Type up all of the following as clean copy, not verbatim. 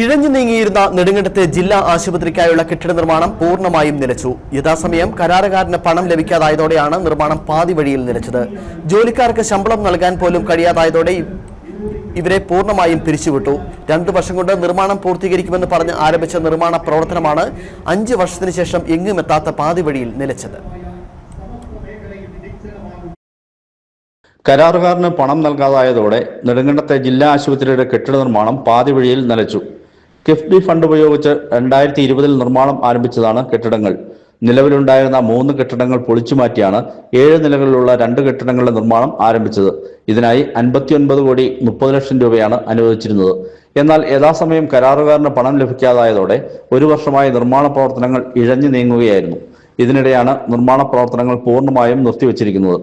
ഇഴഞ്ഞു നീങ്ങിയിരുന്ന നെടുങ്കണ്ടത്തെ ജില്ലാ ആശുപത്രിക്കായുള്ള കെട്ടിട നിർമ്മാണം പൂർണ്ണമായും നിലച്ചു. യഥാസമയം കരാറുകാരന് പണം ലഭിക്കാതായതോടെയാണ് നിർമ്മാണം പാതി വഴിയിൽ നിലച്ചത്. ജോലിക്കാർക്ക് ശമ്പളം നൽകാൻ പോലും കഴിയാതായതോടെ ഇവരെ പൂർണ്ണമായും പിരിച്ചുവിട്ടു. 2 വർഷം കൊണ്ട് നിർമ്മാണം പൂർത്തീകരിക്കുമെന്ന് പറഞ്ഞ് ആരംഭിച്ച നിർമ്മാണ പ്രവർത്തനമാണ് 5 വർഷത്തിന് ശേഷം എങ്ങുമെത്താത്ത പാതി വഴിയിൽ നിലച്ചത്. കരാറുകാരന് പണം നൽകാതായതോടെ നെടുങ്കണ്ടത്തെ ജില്ലാ ആശുപത്രിയുടെ കെട്ടിട നിർമ്മാണം പാതി വഴിയിൽ നിലച്ചു. കിഫ്ബി ഫണ്ട് ഉപയോഗിച്ച് 2020 നിർമ്മാണം ആരംഭിച്ചതാണ് കെട്ടിടങ്ങൾ. നിലവിലുണ്ടായിരുന്ന 3 കെട്ടിടങ്ങൾ പൊളിച്ചുമാറ്റിയാണ് 7 നിലകളിലുള്ള 2 കെട്ടിടങ്ങളുടെ നിർമ്മാണം ആരംഭിച്ചത്. ഇതിനായി 59 കോടി 30 ലക്ഷം രൂപയാണ് അനുവദിച്ചിരുന്നത്. എന്നാൽ യഥാസമയം കരാറുകാരന് പണം ലഭിക്കാതായതോടെ 1 വർഷമായി നിർമ്മാണ പ്രവർത്തനങ്ങൾ ഇഴഞ്ഞു നീങ്ങുകയായിരുന്നു. ഇതിനിടെയാണ് നിർമ്മാണ പ്രവർത്തനങ്ങൾ പൂർണ്ണമായും നിർത്തിവച്ചിരിക്കുന്നത്.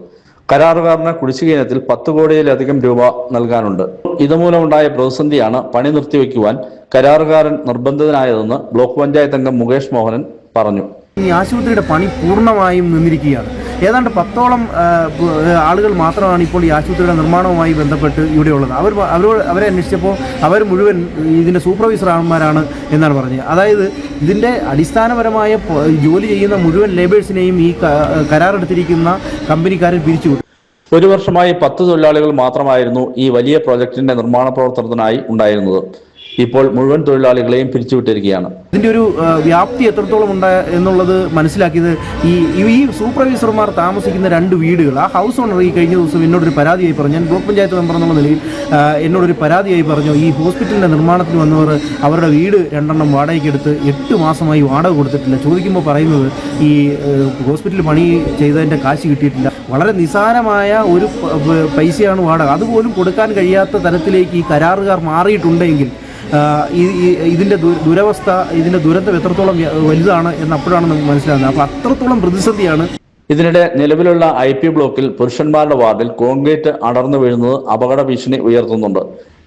കരാറുകാരന് കുടിശ്ശിക ഇനത്തിൽ 10 കോടിയിലധികം രൂപ നൽകാനുണ്ട്. ഇതുമൂലമുണ്ടായ പ്രതിസന്ധിയാണ് പണി നിർത്തിവെക്കുവാൻ കരാറുകാരൻ നിർബന്ധിതനായതെന്ന് ബ്ലോക്ക് പഞ്ചായത്ത് അംഗം മുകേഷ് മോഹനൻ പറഞ്ഞു. ഈ ആശുപത്രിയുടെ പണി പൂർണ്ണമായും നിന്നിരിക്കുകയാണ്. ഏതാണ്ട് 10ഓളം ആളുകൾ മാത്രമാണ് ഇപ്പോൾ ഈ ആശുപത്രിയുടെ നിർമ്മാണവുമായി ബന്ധപ്പെട്ട് ഇവിടെയുള്ളത്. അവരെ അന്വേഷിച്ചപ്പോൾ അവർ മുഴുവൻ ഇതിൻ്റെ സൂപ്പർവൈസർമാരാണ് എന്നാണ് പറഞ്ഞത്. അതായത് ഇതിൻ്റെ അടിസ്ഥാനപരമായ ജോലി ചെയ്യുന്ന മുഴുവൻ ലേബേഴ്സിനെയും ഈ കരാറെടുത്തിരിക്കുന്ന കമ്പനിക്കാരൻ പിരിച്ചുവിട്ടു. 1 വർഷമായി 10 തൊഴിലാളികൾ മാത്രമായിരുന്നു ഈ വലിയ പ്രോജക്റ്റിന്റെ നിർമ്മാണ പ്രവർത്തനത്തിനായി ഉണ്ടായിരുന്നത്. ഇപ്പോൾ മുഴുവൻ തൊഴിലാളികളെയും പിരിച്ചുവിട്ടിരിക്കുകയാണ്. ഇതിൻ്റെ ഒരു വ്യാപ്തി എത്രത്തോളം ഉണ്ട് എന്നുള്ളത് മനസ്സിലാക്കിയത് ഈ സൂപ്പർവൈസർമാർ താമസിക്കുന്ന 2 വീടുകൾ, ആ ഹൗസ് ഓണർ ഈ കഴിഞ്ഞ ദിവസം എന്നോടൊരു പരാതിയായി പറഞ്ഞു. ഞാൻ ബ്ലോക്ക് പഞ്ചായത്ത് മെമ്പർ എന്നുള്ള നിലയിൽ എന്നോടൊരു പരാതിയായി പറഞ്ഞു, ഈ ഹോസ്പിറ്റലിൻ്റെ നിർമ്മാണത്തിന് വന്നവർ അവരുടെ വീട് 2 വാടകയ്ക്കെടുത്ത് 8 മാസമായി വാടക കൊടുത്തിട്ടില്ല. ചോദിക്കുമ്പോൾ പറയുന്നത് ഈ ഹോസ്പിറ്റൽ പണി ചെയ്തതിൻ്റെ കാശ് കിട്ടിയിട്ടില്ല. വളരെ നിസ്സാരമായ ഒരു പൈസയാണ് വാടക. അതുപോലും കൊടുക്കാൻ കഴിയാത്ത തരത്തിലേക്ക് ഈ കരാറുകാർ മാറിയിട്ടുണ്ടെങ്കിൽ ഇതിൻ്റെ ദുരവസ്ഥ, ഇതിൻ്റെ ദുരന്തം എത്രത്തോളം വലുതാണ് എന്ന് അപ്പോഴാണ് നമുക്ക് മനസ്സിലാകുന്നത്. അപ്പോൾ അത്രത്തോളം പ്രതിസന്ധിയാണ്. ഇതിനിടെ നിലവിലുള്ള IP ബ്ലോക്കിൽ പുരുഷന്മാരുടെ വാർഡിൽ കോൺക്രീറ്റ് അടർന്നു വീഴുന്നത് അപകട ഭീഷണി ഉയർത്തുന്നുണ്ട്.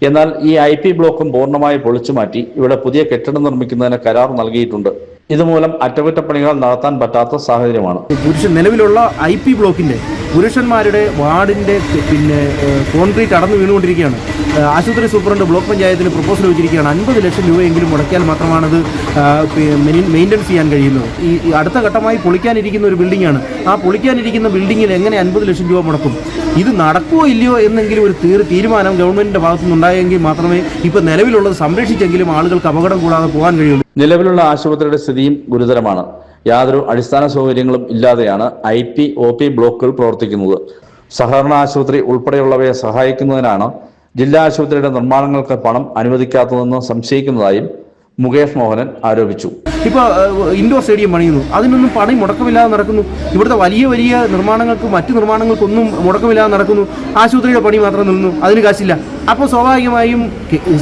എന്നാൽ ഈ IP ബ്ലോക്കും പൂർണ്ണമായി പൊളിച്ചുമാറ്റി ഇവിടെ പുതിയ കെട്ടിടം നിർമ്മിക്കുന്നതിന് കരാർ നൽകിയിട്ടുണ്ട്. ഇതുമൂലം അറ്റകുറ്റപ്പണികൾ നടത്താൻ പറ്റാത്ത സാഹചര്യമാണ്. നിലവിലുള്ള IP ബ്ലോക്കിൻ്റെ പുരുഷന്മാരുടെ വാർഡിൻ്റെ കോൺക്രീറ്റ് അടർന്നു വീണുകൊണ്ടിരിക്കുകയാണ്. ആശുപത്രി സൂപ്രണ്ട് ബ്ലോക്ക് പഞ്ചായത്തിന് പ്രപ്പോസൽ വെച്ചിരിക്കുകയാണ്. 50 ലക്ഷം രൂപയെങ്കിലും മുടക്കിയാൽ മാത്രമാണത് മെയിൻ്റനൻസ് ചെയ്യാൻ കഴിയുന്നത്. ഈ അടുത്ത ഘട്ടമായി പൊളിക്കാനിരിക്കുന്ന ഒരു ബിൽഡിംഗാണ്. ആ പൊളിക്കാനിരിക്കുന്ന ബിൽഡിങ്ങിൽ എങ്ങനെ 50 ലക്ഷം രൂപ മുടക്കും? ഇത് നടക്കുമോ ഇല്ലയോ എന്നെങ്കിലും ഒരു തീരുമാനം ഗവൺമെന്റിന്റെ ഭാഗത്തുനിന്നുണ്ടായെങ്കിൽ മാത്രമേ ഇപ്പോൾ നിലവിലുള്ളത് സംരക്ഷിച്ചെങ്കിലും ആളുകൾക്ക് അപകടം കൂടാതെ പോകാൻ കഴിയുള്ളൂ. നിലവിലുള്ള ആശുപത്രിയുടെ സ്ഥിതിയും ഗുരുതരമാണ്. യാതൊരു അടിസ്ഥാന സൗകര്യങ്ങളും ഇല്ലാതെയാണ് IP OP ബ്ലോക്കുകൾ പ്രവർത്തിക്കുന്നത്. സഹകരണ ആശുപത്രി ഉൾപ്പെടെയുള്ളവയെ സഹായിക്കുന്നതിനാണ് ജില്ലാ ആശുപത്രിയുടെ നിർമ്മാണങ്ങൾക്ക് പണം അനുവദിക്കാത്തതെന്ന് സംശയിക്കുന്നതായും മുകേഷ് മോഹനൻ ആരോപിച്ചു. ഇപ്പോൾ ഇൻഡോർ സ്റ്റേഡിയം പണിയുന്നു, അതിനൊന്നും പണി മുടക്കമില്ലാതെ നടക്കുന്നു. ഇവിടുത്തെ വലിയ നിർമ്മാണങ്ങൾക്ക് മറ്റു നിർമ്മാണങ്ങൾക്കൊന്നും മുടക്കമില്ലാതെ നടക്കുന്നു. ആശുപത്രിയുടെ പണി മാത്രം നിന്നു, അതിന് കാശില്ല. അപ്പോൾ സ്വാഭാവികമായും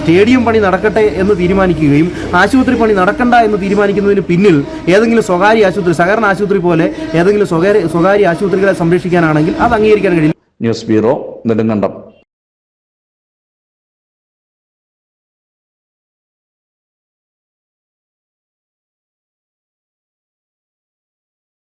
സ്റ്റേഡിയം പണി നടക്കട്ടെ എന്ന് തീരുമാനിക്കുകയും ആശുപത്രി പണി നടക്കണ്ട എന്ന് തീരുമാനിക്കുന്നതിന് പിന്നിൽ ഏതെങ്കിലും സ്വകാര്യ ആശുപത്രി, സഹകരണ ആശുപത്രി പോലെ ഏതെങ്കിലും സ്വകാര്യ ആശുപത്രികളെ സംരക്ഷിക്കാനാണെങ്കിൽ അത് അംഗീകരിക്കാൻ കഴിയില്ല. News bureau, Nedumkandam.